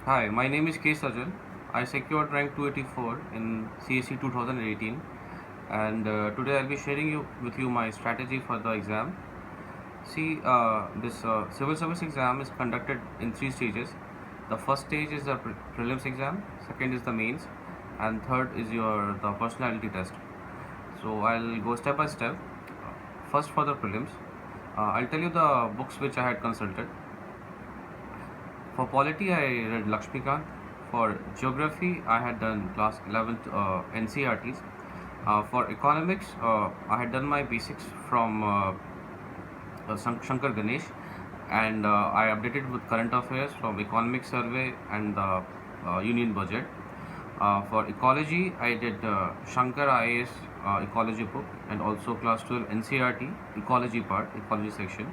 Hi, my name is K. Sajal. I secured rank 284 in CSE 2018, and today I'll be sharing with you my strategy for the exam. See, this civil service exam is conducted in three stages. The first stage is the prelims exam, second is the mains, and third is your the personality test. So I'll go step by step. First for the prelims, I'll tell you the books which I had consulted. For polity, I read Lakshmikant. For geography, I had done class 11th NCRTs. For economics, I had done my basics from Shankar Ganesh, and I updated with current affairs from economic survey and the union budget. For ecology, I did Shankar IAS ecology book and also class 12 NCRT ecology part, ecology section.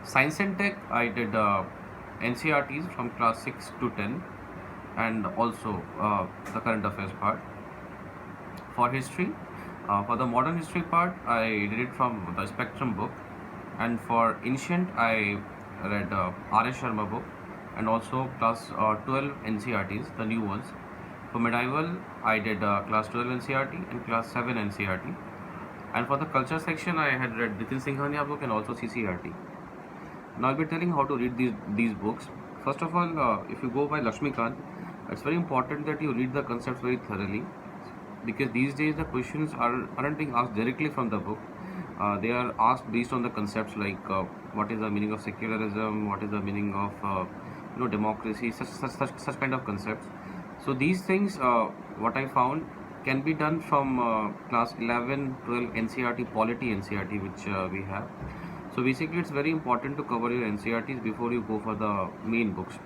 Science and Tech, I did NCRTs from class 6 to 10 and also the current affairs part. For history, for the modern history part, I did it from the Spectrum book, and for ancient, I read R.S. Sharma book and also class 12 NCRTs, the new ones. For medieval, I did class 12 NCRT and class 7 NCRT. And for the culture section, I had read Nitin Singhania book and also CCRT. Now I'll be telling how to read these books. First of all, if you go by Lakshmikant, it's very important that you read the concepts very thoroughly because these days the questions aren't being asked directly from the book. They are asked based on the concepts like what is the meaning of secularism, what is the meaning of democracy, such kind of concepts. So these things, what I found, can be done from class 11, 12 NCRT, polity NCRT, which we have. So basically, it's very important to cover your NCRTs before you go for the main books.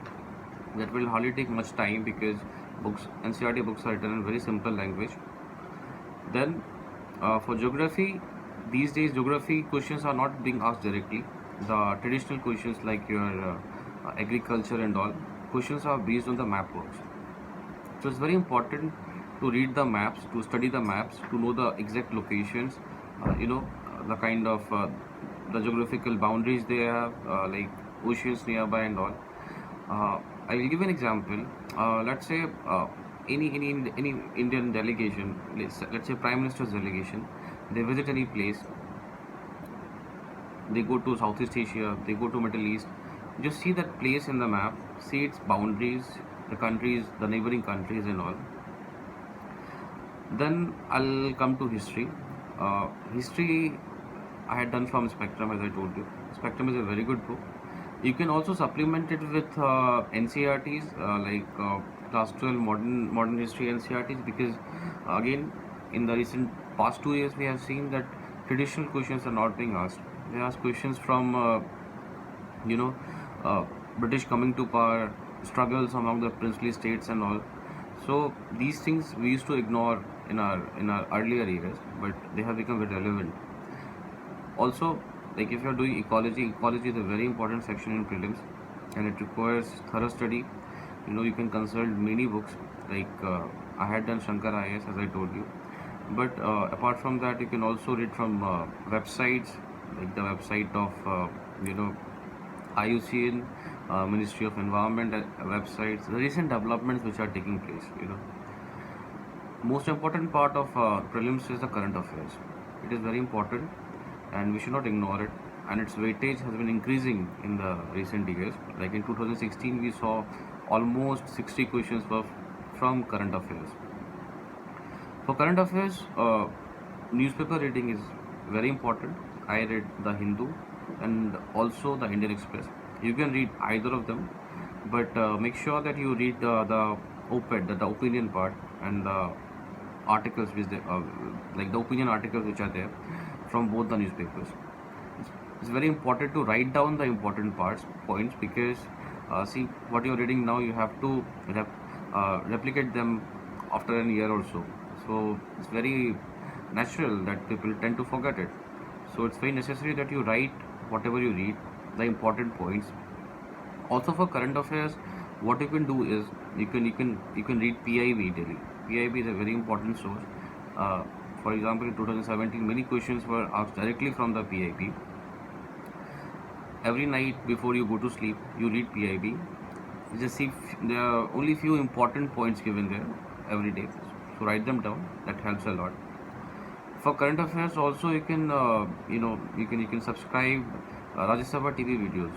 That will hardly take much time because NCRT books are written in very simple language. Then, for geography, these days geography questions are not being asked directly. The traditional questions like your agriculture and all questions are based on the map works. So it's very important to read the maps, to study the maps, to know the exact locations, the kind of the geographical boundaries they have, like oceans nearby and all. I will give an example. Let's say any Indian delegation, let's say Prime Minister's delegation, they visit any place, they go to Southeast Asia, they go to Middle East, just see that place in the map, see its boundaries, the countries, the neighboring countries and all. Then I'll come to history. History I had done from Spectrum, as I told you. Spectrum is a very good book. You can also supplement it with NCRTs like class 12 modern history NCRTs because again in the recent past 2 years we have seen that traditional questions are not being asked. They ask questions from you know British coming to power, struggles among the princely states and all. So these things we used to ignore in our earlier years, but they have become very relevant. Also, like if you're doing ecology is a very important section in prelims, and it requires thorough study. You can consult many books. Like I had done Shankar IAS as I told you, but apart from that, you can also read from websites like the website of you know IUCN, Ministry of Environment websites, the recent developments which are taking place. Most important part of prelims is the current affairs. It is very important, and we should not ignore it. And its weightage has been increasing in the recent years. Like in 2016, we saw almost 60 questions were from current affairs. For current affairs, newspaper reading is very important. I read the Hindu and also the Indian Express. You can read either of them, but make sure that you read the op-ed, the opinion part, and the articles which like the opinion articles which are there from both the newspapers. It's very important to write down the important points because see what you're reading now, you have to replicate them after a year or so. So it's very natural that people tend to forget it. So it's very necessary that you write whatever you read, the important points. Also for current affairs, what you can do is you can read PIB daily. PIB is a very important source. Uh, for example, in 2017, many questions were asked directly from the PIB. Every night before you go to sleep, you read PIB. just see there are only few important points given there every day, so write them down. That helps a lot. For current affairs also, you can you can subscribe Rajya Sabha TV videos.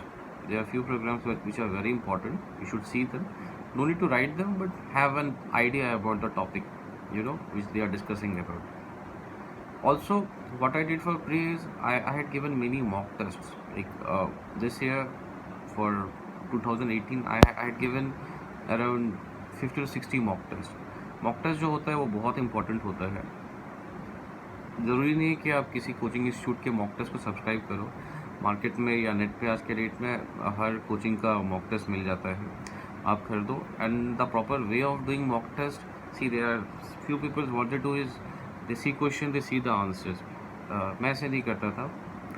There are few programs which are very important. You should see them. No need to write them, but have an idea about the topic, which they are discussing about. Also, what I did for pre is I had given many mock tests. Like this year for 2018, I had given around 50 to 60 mock test. Mock test जो होता है वो बहुत important होता है. ज़रूरी नहीं है कि आप किसी कोचिंग इंस्टीट्यूट के मॉक टेस्ट को सब्सक्राइब करो. मार्केट में या नेट पे आज के डेट में हर कोचिंग का मॉक टेस्ट मिल जाता है, आप खरीदो. And the proper way of doing mock test, see there are few peoples what they do is they see question, they see the answers. मैं ऐसे नहीं करता था.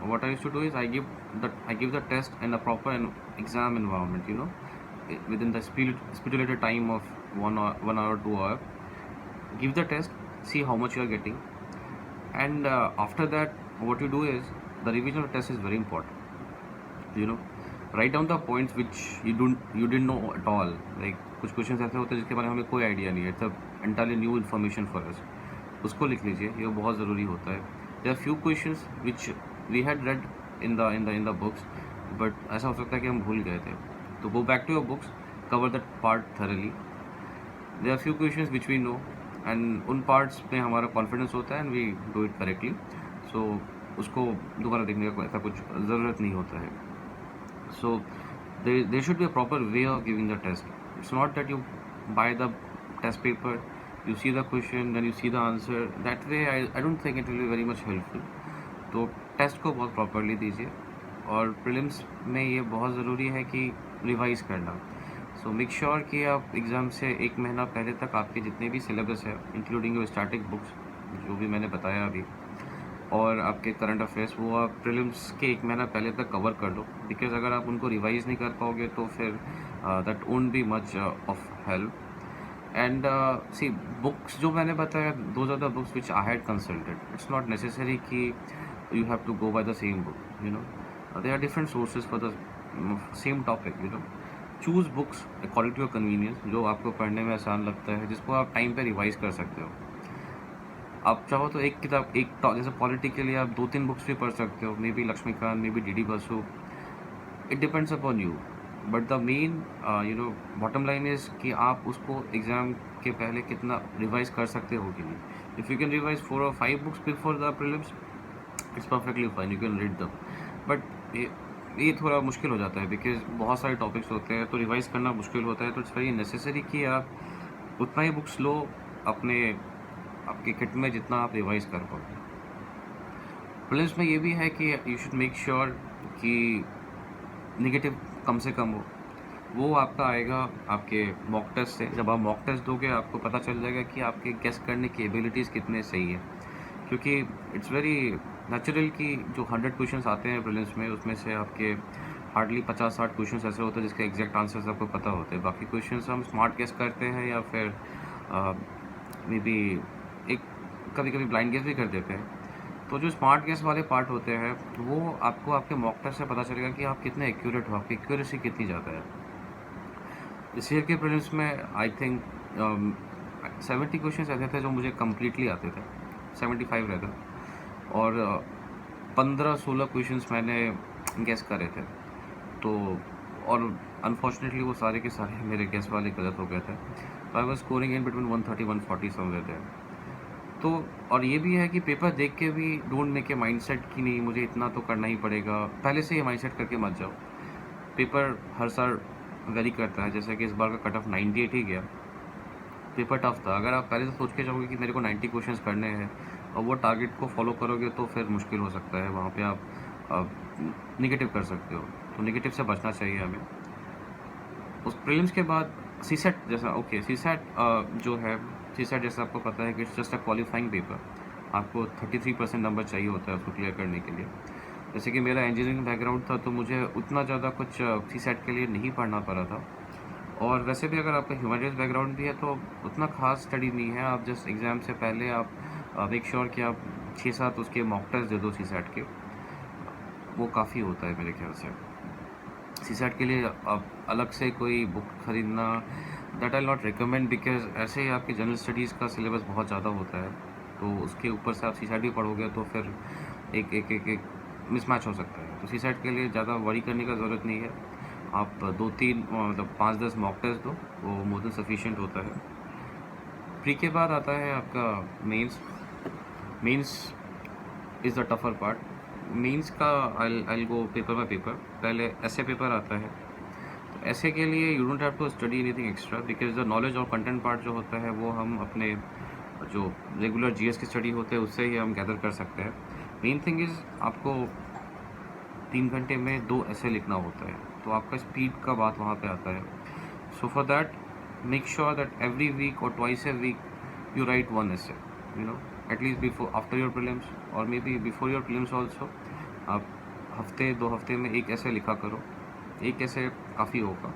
What I used to do is I give the test in a proper exam environment, within the stipulated time of 1 hour 2 hour. Give the test, see how much you are getting, and after that what you do is the revision of the test is very important. Write down the points which you didn't know at all. Like कुछ question ऐसे होते हैं जिसके बारे में हमें कोई idea नहीं है. It's entirely new information for us. उसको लिख लीजिए, ये बहुत ज़रूरी होता है. There are few questions which we had read in the books, but ऐसा हो सकता है कि हम भूल गए थे. तो go back to your books, cover that part thoroughly. There are few questions which we know, and उन parts में हमारा confidence होता है and we do it correctly. So उसको दोबारा देखने का ऐसा कुछ ज़रूरत नहीं होता है. So there should be a proper way of giving the test. It's not that you buy the test paper, you see the question, then you see the answer. That way I don't think it will be very much helpful. तो test को बहुत properly दीजिए. और prelims में ये बहुत ज़रूरी है कि रिवाइज़ करना. सो मेक श्योर कि आप एग्ज़ाम से एक महीना पहले तक आपके जितने भी सिलेबस है, इंक्लूडिंग योर स्टैटिक बुक्स जो भी मैंने बताया अभी, और आपके करंट अफेयर्स, वो आप प्रीलिम्स के एक महीना पहले तक कवर कर लो. बिकॉज अगर आप उनको रिवाइज़ नहीं कर पाओगे तो फिर that won't be much of help. And see books जो मैंने बताया, those are the books which I had consulted. It's not necessary कि you have to go by the same book. There are different sources for the same topic. Choose books according to your convenience, जो आपको पढ़ने में आसान लगता है, जिसको आप टाइम पे रिवाइज कर सकते हो. आप चाहो तो एक किताब, जैसे पॉलिटी के लिए आप 2-3 बुक्स भी पढ़ सकते हो, maybe Laxmikanth, maybe D Basu. It depends upon you. But the main bottom line is कि आप उसको एग्ज़ाम के पहले कितना रिवाइज कर सकते हो कि नहीं. If you can revise 4 or 5 books before the prelims, it's perfectly fine, you can read दम. बट ये थोड़ा मुश्किल हो जाता है बिकॉज बहुत सारे टॉपिक्स होते हैं, तो रिवाइज करना मुश्किल होता है. तो इट्स वेरी नेसेसरी कि आप उतना ही बुक्स लो आपके किट में जितना आप रिवाइज कर पाओ. प्लस में ये भी है कि यू शुड मेक श्योर कि नेगेटिव कम से कम हो. वो आपका आएगा आपके मॉक टेस्ट से. जब आप मॉक टेस्ट दोगे आपको पता चल जाएगा कि आपके गेस करने की एबिलिटीज़ कितने सही है. क्योंकि इट्स वेरी नेचुरल कि जो 100 क्वेश्चंस आते हैं प्रीलिम्स में, उसमें से आपके हार्डली 50-60 क्वेश्चंस ऐसे होते हैं जिसके एग्जैक्ट आंसर्स आपको पता होते हैं. बाकी क्वेश्चंस हम स्मार्ट गेस करते हैं या फिर मे बी एक कभी कभी ब्लाइंड गेस भी कर देते हैं. तो जो स्मार्ट गेस वाले पार्ट होते हैं वो आपको आपके मॉक टेस्ट से पता चलेगा कि आप कितने एक्यूरेट हो, आपकी एक्यूरेसी कितनी ज़्यादा है. इस ईयर के प्रीलिम्स में आई थिंक 70 क्वेश्चन ऐसे थे जो मुझे कम्प्लीटली आते थे, 75 रहता, और 15-16 क्वेश्चंस मैंने गेस करे थे. तो और अनफॉर्चुनेटली वो सारे के सारे मेरे गेस वाले गलत हो गए थे. तो I was scoring in between 130-140 somewhere there. तो और ये भी है कि पेपर देख के भी डोंट मेक ए माइंडसेट कि नहीं मुझे इतना तो करना ही पड़ेगा. पहले से ये माइंडसेट करके मत जाओ. पेपर हर साल वेरी करता है. जैसे कि इस बार का कट ऑफ 98 ही गया. पेपर टफ था. अगर आप पहले से सोच के जाओगे कि मेरे को 90 क्वेश्चंस करने हैं और वो टारगेट को फॉलो करोगे तो फिर मुश्किल हो सकता है. वहाँ पे आप निगेटिव कर सकते हो. तो निगेटिव से बचना चाहिए हमें. उस प्रीलिम्स के बाद सीसेट जैसा सीसेट जो है, सीसेट जैसा आपको पता है कि it's just a qualifying paper. आपको 33% नंबर चाहिए होता है उसको क्लियर करने के लिए. जैसे कि मेरा इंजीनियरिंग बैकग्राउंड था तो मुझे उतना ज़्यादा कुछ सीसेट के लिए नहीं पढ़ना पड़ा था. और वैसे भी अगर आपका ह्यूमैनिटीज़ बैकग्राउंड भी है तो उतना खास स्टडी नहीं है. आप जस्ट एग्ज़ाम से पहले आप मेक श्योर कि आप 6-7 उसके मॉक टेस्ट दे दो सीसेट के, वो काफ़ी होता है मेरे ख्याल से. सीसैट के लिए आप अलग से कोई बुक खरीदना that I not recommend, because ऐसे ही आपकी जनरल स्टडीज़ का सिलेबस बहुत ज़्यादा होता है, तो उसके ऊपर से आप सीसैट भी पढ़ोगे तो फिर एक मिसमैच हो सकता है। तो सीसैट के लिए ज़्यादा वरी करने का ज़रूरत नहीं है। आप 2-3 मतलब 5-10 मॉक टेस्ट दो, वो मोर देन सफिशिएंट होता है। प्री के बाद आता है आपका mains. Mains is the tougher part. Mains का I go paper by paper. पहले ऐसे पेपर आता है, तो ऐसे के लिए you don't have to study anything extra, because the knowledge और कंटेंट पार्ट जो होता है वो हम अपने जो रेगुलर जीएस की स्टडी होते हैं उससे ही हम गैदर कर सकते हैं। मेन थिंग इज़ आपको 3 घंटे में 2 ऐसे लिखना होता है, तो आपका स्पीड का बात वहाँ पे आता है। So for that make sure that every week और twice a week you write one essay, you know, at least before after your prelims or maybe before your prelims also। आप हफ्ते 2 हफ्ते में एक ऐसे लिखा करो, एक ऐसे काफ़ी होगा।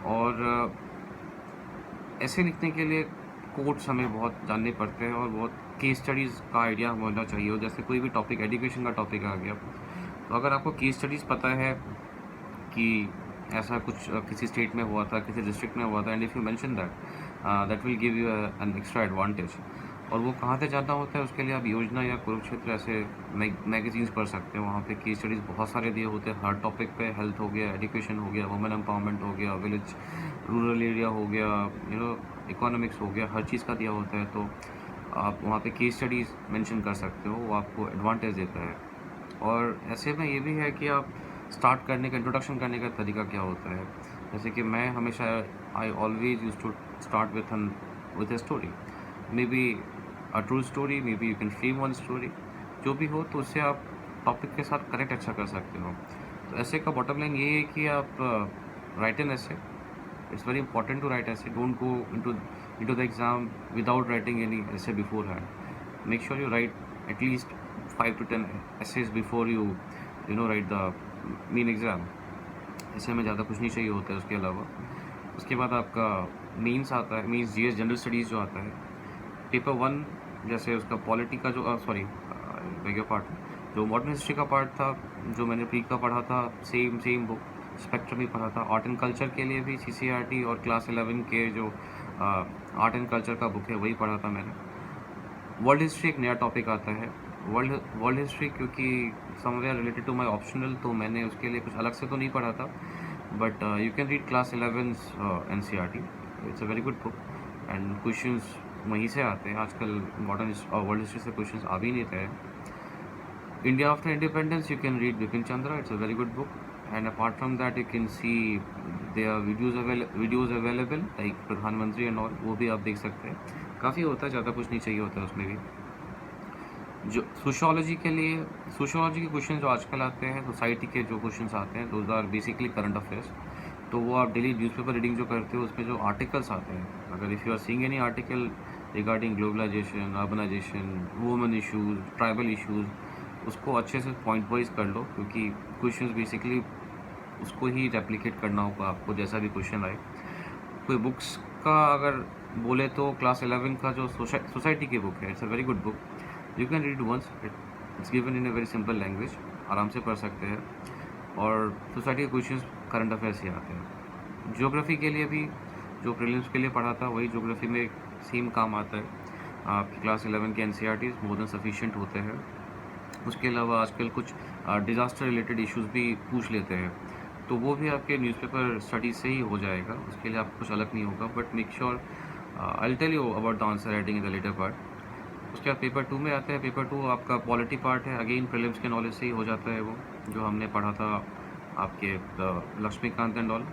और ऐसे लिखने के लिए कोट्स हमें बहुत जानने पड़ते हैं और बहुत केस स्टडीज़ का आइडिया होना चाहिए। जैसे कोई भी टॉपिक, एजुकेशन का टॉपिक आ गया, तो अगर आपको केस स्टडीज़ पता है कि ऐसा कुछ किसी स्टेट में हुआ था, किसी डिस्ट्रिक्ट में हुआ था, and if you mention that will give you an extra advantage. और वो कहाँ से जानना होता है, उसके लिए आप योजना या कुरुक्षेत्र ऐसे मैगजीन्स पढ़ सकते हैं। वहाँ पे केस स्टडीज़ बहुत सारे दिए होते हैं हर टॉपिक पे। हेल्थ हो गया, एजुकेशन हो गया, वुमेन एम्पावरमेंट हो गया, विलेज रूरल एरिया हो गया, इकोनॉमिक्स हो गया, हर चीज़ का दिया होता है। तो आप वहाँ पे केस स्टडीज़ मेंशन कर सकते हो, वो आपको एडवांटेज देता है। और ऐसे में ये भी है कि आप स्टार्ट करने का, इंट्रोडक्शन करने का तरीका क्या होता है। जैसे कि मैं हमेशा I always use to start with a story, maybe a true story, maybe you can frame one story, जो भी हो, तो उससे आप टॉपिक के साथ कनेक्ट अच्छा कर सकते हो। तो ऐसे का बॉटम लाइन ये है कि आप राइट एन ऐसे। It's very important to write essay. Don't go into the exam without writing any essay beforehand. Make sure you write at least 5 to 10 essays before you write the main exam. ऐसे में ज़्यादा कुछ नहीं चाहिए होता है उसके अलावा। उसके बाद आपका मेंस आता है, मीन्स जीएस जनरल स्टडीज़ जो आता है। पेपर 1 जैसे उसका पॉलिटी का जो बेग पार्ट, जो मॉडर्न हिस्ट्री का पार्ट था, जो मैंने प्री का पढ़ा था, सेम बुक स्पेक्ट्रम ही पढ़ा था। आर्ट एंड कल्चर के लिए भी सीसीईआरटी और क्लास 11 के जो आर्ट एंड कल्चर का बुक है वही पढ़ा था मैंने। वर्ल्ड हिस्ट्री एक नया टॉपिक आता है। वर्ल्ड हिस्ट्री क्योंकि somewhere related to my optional, तो मैंने उसके लिए कुछ अलग से तो नहीं पढ़ा था, but you can read class 11 NCERT. It's a very good book and questions वहीं से आते हैं। आजकल मॉडर्न वर्ल्ड हिस्ट्री से क्वेश्चंस आ भी नहीं थे। India after independence, you can read Bipin Chandra, it's a very good book. And apart from that you can see there videos available like Pradhanmantri and all, वो भी आप देख सकते हैं। काफ़ी होता है, ज़्यादा कुछ नहीं चाहिए होता है उसमें भी। जो सोशियोलॉजी के लिए, सोशियोलॉजी के क्वेश्चन जो आजकल आते हैं, सोसाइटी के जो क्वेश्चंस आते हैं, those are basically current affairs. तो वो आप डेली न्यूज़पेपर रीडिंग जो करते हो उसमें जो आर्टिकल्स आते हैं, अगर if you are seeing any article regarding globalisation, urbanisation, women issues, tribal issues, उसको अच्छे से पॉइंट वाइज कर लो, क्योंकि क्वेश्चंस बेसिकली उसको ही रेप्लिकेट करना होगा आपको, जैसा भी क्वेश्चन आए। कोई बुक्स का अगर बोले तो क्लास 11 का जो सोसाइटी की बुक है, it's a very good book. You can read once, it's given in a very simple language, आराम से पढ़ सकते हैं। और सोसाइटी के क्वेश्चंस करंट अफेयर्स ही आते हैं। ज्योग्राफी के लिए भी जो प्रीलिम्स के लिए पढ़ा था वही ज्योग्राफी में सेम काम आता है। आपकी क्लास 11 के एनसीईआरटीज़ मोर देन सफिशिएंट होते हैं। उसके अलावा आजकल कुछ डिज़ास्टर रिलेटेड इश्यूज़ भी पूछ लेते हैं, तो वो भी आपके न्यूज़पेपर स्टडीज से ही हो जाएगा, उसके लिए आपको कुछ अलग नहीं होगा। But make sure I will tell you about the answer writing in the latter part. उसके बाद पेपर 2 में आता है। पेपर 2 आपका पॉलिटी पार्ट है, अगेन प्रीलिम्स के नॉलेज से ही हो जाता है वो, जो हमने पढ़ा था आपके Laxmikanth and all.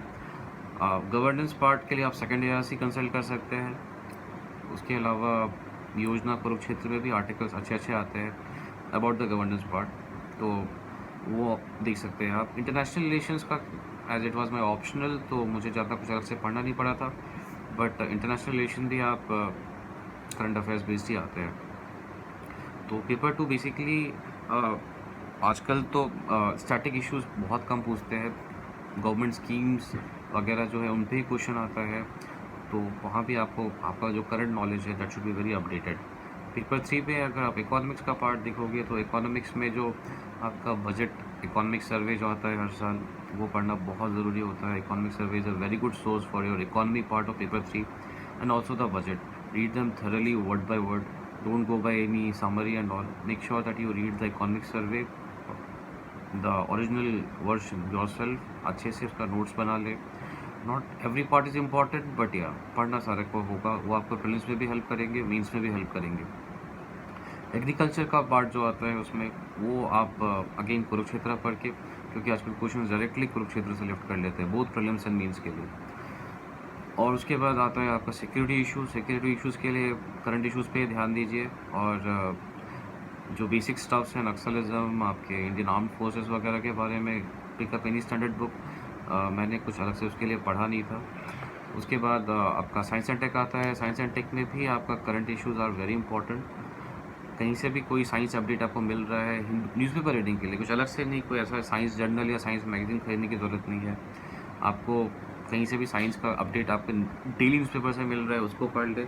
Governance part के लिए आप सेकेंड ARC कंसल्ट कर सकते हैं। उसके अलावा योजना कुरुक्षेत्र में भी आर्टिकल्स अच्छे अच्छे आते हैं अबाउट द गवर्नेंस पार्ट, तो वो देख सकते हैं आप। इंटरनेशनल रिलेशंस का as it was my optional, तो मुझे ज़्यादा कुछ अलग से पढ़ना नहीं पड़ा था, बट इंटरनेशनल रिलेशन भी आप करंट अफेयर्स बेस्ड ही आते हैं। तो पेपर 2 बेसिकली आजकल तो स्टैटिक इश्यूज बहुत कम पूछते हैं। गवर्नमेंट स्कीम्स वगैरह जो है उन पे ही क्वेश्चन आता है, तो वहाँ भी आपको आपका जो करंट नॉलेज है that should be very updated. Paper 3 पे अगर आप इकोनॉमिक्स का पार्ट देखोगे, तो इकोनॉमिक्स में जो आपका बजट इकोनॉमिक सर्वे जो आता है हर साल, वो पढ़ना बहुत ज़रूरी होता है. Economic survey is a very good source for your economy part of paper 3 and also the budget. Read them thoroughly word by word. Don't go by any summary and all. Make sure that you read the economic survey, the original version yourself. अच्छे से उसका notes बना ले. Not every part is important, but yeah, पढ़ना सारे को होगा. वो आपको प्रीलिम्स में भी हेल्प करेंगे, मेंस में भी हेल्प करेंगे. एग्रीकल्चर का पार्ट जो आता है उसमें, वो आप अगेन कुरुक्षेत्र पढ़ के, क्योंकि आजकल क्वेश्चन डायरेक्टली कुरुक्षेत्र से लिफ्ट कर लेते हैं बोथ प्रीलिम्स एंड मेंस के लिए. और उसके बाद आता है आपका सिक्योरिटी इश्यूज़ के लिए करंट इश्यूज़ पे ध्यान दीजिए. और जो बेसिक स्टफ्स हैं, नक्सलिज्म, आपके इंडियन आर्म्ड फोर्सेस वगैरह के बारे में पिकअप एनी स्टैंडर्ड बुक. मैंने कुछ अलग से उसके लिए पढ़ा नहीं था. उसके बाद आपका साइंस एंड टेक आता है. साइंस एंड टेक में भी आपका current issues are very important. कहीं से भी कोई साइंस अपडेट आपको मिल रहा है न्यूज़पेपर रीडिंग के लिए, कुछ अलग से नहीं, कोई ऐसा साइंस जर्नल या साइंस मैगजीन खरीदने की ज़रूरत नहीं है. आपको कहीं से भी साइंस का अपडेट आपके डेली न्यूज़पेपर से मिल रहा है, उसको पढ़ ले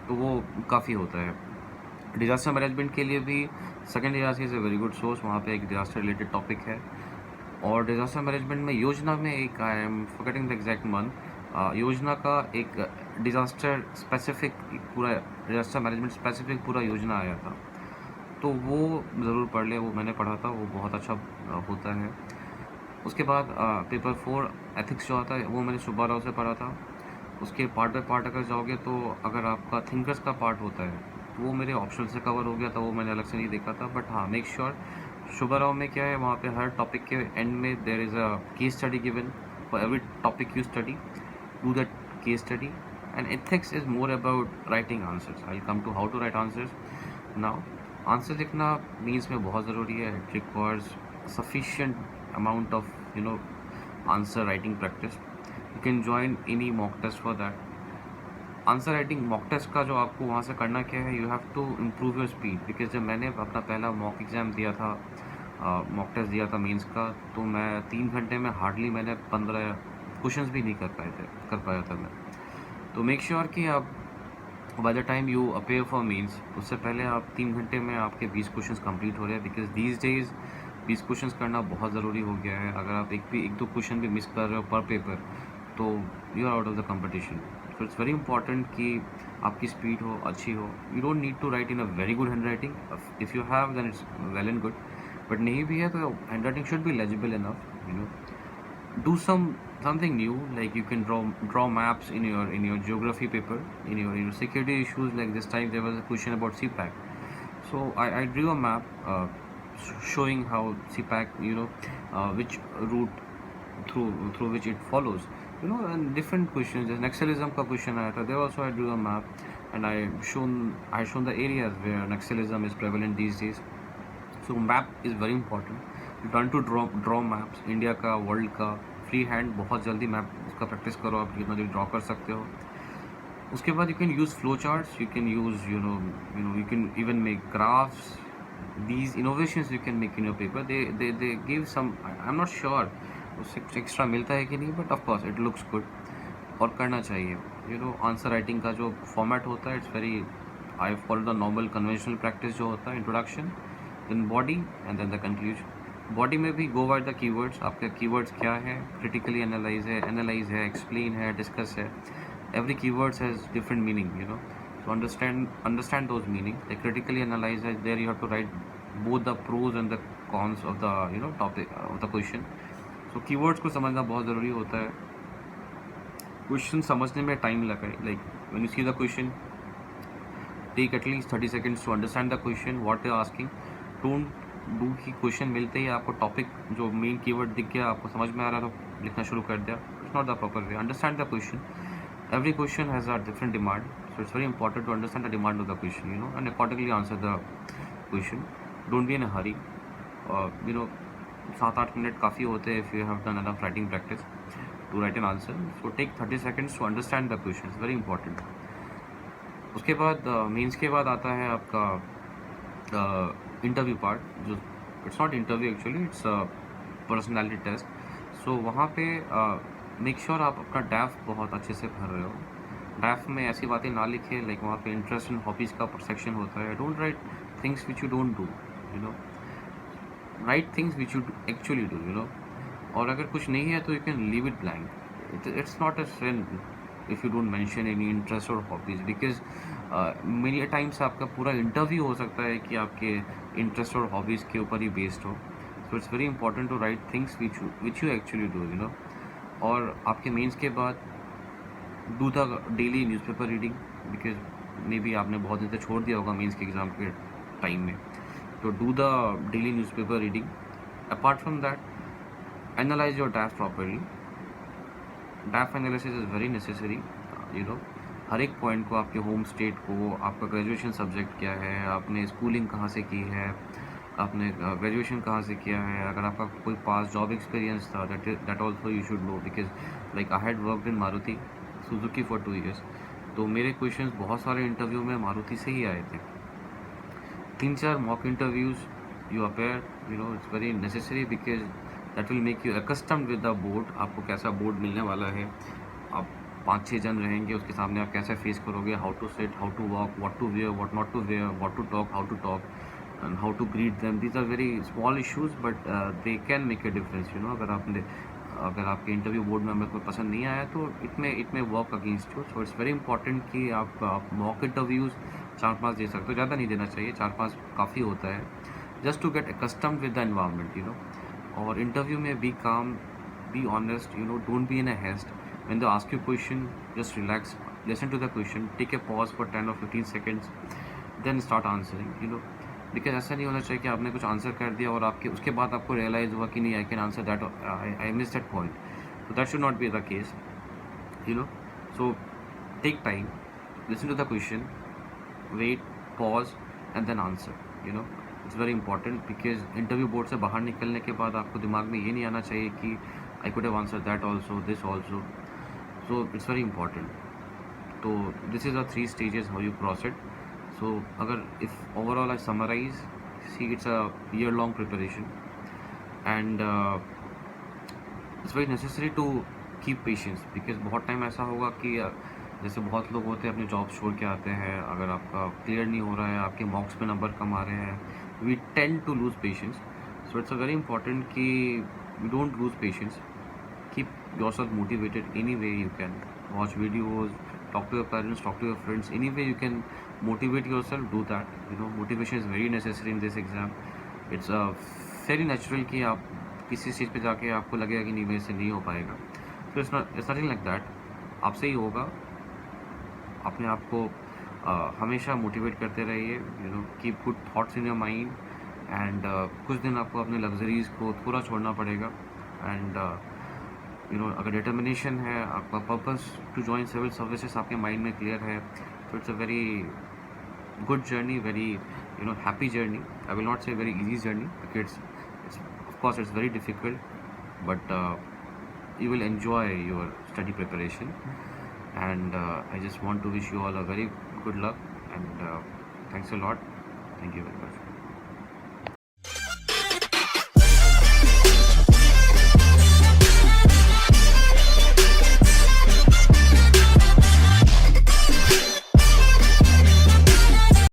तो वो काफ़ी होता है. डिज़ास्टर मैनेजमेंट के लिए भी second ARC is a very good source. वहाँ पे एक डिज़ास्टर रिलेटेड टॉपिक है. और डिज़ास्टर मैनेजमेंट में योजना में एक, I am forgetting the exact month, योजना का एक डिज़ास्टर स्पेसिफिक पूरा डिज़ास्टर मैनेजमेंट स्पेसिफिक पूरा योजना आया था, तो वो ज़रूर पढ़ ले. वो मैंने पढ़ा था, वो बहुत अच्छा होता है. उसके बाद पेपर 4 एथिक्स जो आता है, वो मैंने सुब्बा राव से पढ़ा था. उसके पार्ट बाय पार्ट अगर जाओगे तो अगर आपका थिंकर्स का पार्ट होता है तो वो मेरे ऑप्शन से कवर हो गया था, वो मैंने अलग से नहीं देखा था. बट हाँ, मेक श्योर सुब्बा राव में क्या है, वहाँ पे हर टॉपिक के एंड में there is a case study given for every topic you study. Do that case study. And ethics is more about writing answers. I come to how to write answers now. Answer लिखना mains में बहुत ज़रूरी है. It requires sufficient amount of answer writing practice. You can join any mock test for that. Answer writing mock test का जो आपको वहाँ से करना क्या है, you have to improve your speed. Because जब मैंने अपना पहला मॉक एग्ज़ाम दिया था, मॉक टेस्ट दिया था मेंस का, तो मैं 3 घंटे में हार्डली मैंने 15 क्वेश्चंस भी नहीं कर पाया था मैं. तो मेक श्योर कि आप by the time you appear for mains, उससे पहले आप 3 घंटे में आपके 20 क्वेश्चंस कंप्लीट हो रहे हैं. बिकॉज दीज डेज 20 क्वेश्चंस करना बहुत ज़रूरी हो गया है. अगर आप एक दो क्वेश्चन भी मिस कर रहे हो पर पेपर, तो you are out of the competition. So it's very important कि आपकी स्पीड हो, अच्छी हो. You don't need to write in a very good handwriting. If you have then it's well and good. But नहीं भी है तो handwriting should be legible enough. Do something new, like you can draw maps in your geography paper, in your security issues. Like this time there was a question about CPAC, so I drew a map showing how CPAC, which route through which it follows, and different questions. There's Naxalism ka question aaya tha. There also I drew a map, and I shown the areas where Naxalism is prevalent these days. So map is very important. You learn to draw maps, India का, world का, free hand. बहुत जल्दी map उसका practice करो, आप जितना जल्दी draw कर सकते हो. उसके बाद you can use flow charts, you can use you can even make graphs. These innovations you can make in your paper. They give some, I'm not sure उससे कुछ एक्स्ट्रा मिलता है कि नहीं, but of course it looks good और करना चाहिए. Answer writing का जो फॉर्मेट होता है, it's very, I follow the normal conventional practice जो होता है, introduction, then body and then the conclusion. Body में भी गो बाय द कीवर्ड्स. आपके कीवर्ड्स क्या है, क्रिटिकली एनालाइज है, एक्सप्लेन है, डिस्कस है. Every keywords has different meaning, so understand those meanings. Like critically analyze it, there you have to write both the pros and the cons of the topic of the question. So keywords को समझना बहुत ज़रूरी होता है. Question समझने में time लगा है. Like when you see the question, take at least 30 seconds to understand the question, what they are asking. Don't do कि क्वेश्चन मिलते ही आपको टॉपिक जो मेन कीवर्ड दिख गया, आपको समझ में आ रहा तो लिखना शुरू कर दिया. It's not the proper way. Understand the question. Every question has a different demand, so it's very important to understand the demand of the question, and accordingly answer the question. Don't be in a hurry. 7-8 minute काफ़ी होते हैं if you have done enough writing practice to write an answer. So take 30 seconds to understand the question. It's very important. उसके बाद mains के बाद आता है आपका इंटरव्यू पार्ट, जो it's not interview actually, it's personality test. So वहाँ पे मेक श्योर आप अपना डैफ बहुत अच्छे से भर रहे हो. डैफ में ऐसी बातें ना लिखे, लाइक वहाँ पे इंटरेस्ट एंड हॉबीज़ का सेक्शन होता है. Don't write things which you don't do. write things which you actually do, you know. और अगर कुछ नहीं है तो you can leave it blank. It's not a sin if you don't mention any interest or hobbies, because many times आपका पूरा interview हो सकता है कि आपके इंटरेस्ट और हॉबीज़ के ऊपर ही बेस्ड हो. So it's very important to write things which you actually do, you know. और आपके मेंस के बाद do the daily newspaper reading, because may be आपने बहुत दिन से छोड़ दिया होगा मेंस के एग्ज़ाम के टाइम में. तो do the daily newspaper reading. Apart from that, analyse your DAF properly. DAF analysis is very necessary, you know. हर एक पॉइंट को, आपके होम स्टेट को, आपका ग्रेजुएशन सब्जेक्ट क्या है, आपने स्कूलिंग कहाँ से की है, आपने ग्रेजुएशन कहाँ से किया है, अगर आपका कोई पास जॉब एक्सपीरियंस था, that also you should know, because like I had worked in Maruti Suzuki for 2 years. तो मेरे क्वेश्चंस बहुत सारे इंटरव्यू में मारुति से ही आए थे. 3-4 mock interviews you appear, you know. It's very necessary because that will make you accustomed with the board. आपको कैसा बोर्ड मिलने वाला है, आप 5-6 जन रहेंगे, उसके सामने आप कैसे फेस करोगे, how to sit, how to walk, what to wear, what not to wear, what to talk, how to talk, and how to greet them. These are very small issues, but they can make a difference, you know. अगर आपके interview board में हमें कोई पसंद नहीं आया तो it में work against you. So it's very important कि आप मॉक इंटरव्यूज़ 4-5 दे सकते हो. ज़्यादा नहीं देना चाहिए, 4-5 काफ़ी होता है, just to get accustomed with the environment, you know. और इंटरव्यू में be calm, be honest, you know. Don't be in a haste. When they ask you question, just relax, listen to the question, take a pause for 10 or 15 seconds, then start answering, you know. Because ऐसा नहीं होना चाहिए कि आपने कुछ answer कर दिया और आपके उसके बाद आपको रियलाइज़ हुआ कि नहीं, I can answer that, I miss that point. तो that should not be the case, you know. So take time, listen to the question, wait, pause and then answer, you know. It's very important because interview board से बाहर निकलने के बाद आपको दिमाग में ये नहीं आना चाहिए कि I could have answer that also, this also. So it's very important. तो this is the 3 stages how you cross it. So अगर if overall I summarize, see, it's a year-long preparation, and it's very necessary to keep patience, because बहुत time ऐसा होगा कि जैसे बहुत लोग होते हैं अपनी जॉब छोड़ के आते हैं, अगर आपका क्लियर नहीं हो रहा है, आपके मार्क्स पे नंबर कम आ रहे हैं, we tend to lose patience. So it's a very important कि you don't lose patience. Keep yourself motivated any way you can. Watch videos, talk to your parents, talk to your friends. Any way you can motivate yourself, do that. You know, motivation is very necessary in this exam. It's very natural कि आप किसी चीज़ पे जाके आपको लगेगा कि नहीं, मेरे से नहीं हो पाएगा. So it's nothing like that. आपसे ही होगा. अपने आप को हमेशा मोटिवेट करते रहिए, you know. Keep good thoughts in your mind, and कुछ दिन आपको अपने लग्जरीज़ को थोड़ा छोड़ना पड़ेगा. एंड यू नो, अगर डिटर्मिनेशन है, आपका purpose to join civil services आपके माइंड में क्लियर है, तो it's a very good journey, very, you know, happy journey. I will not say very easy journey, because it's of course it's very difficult, but you will enjoy your study preparation. And I just want to wish you all a very good luck, and thanks a lot. Thank you very much.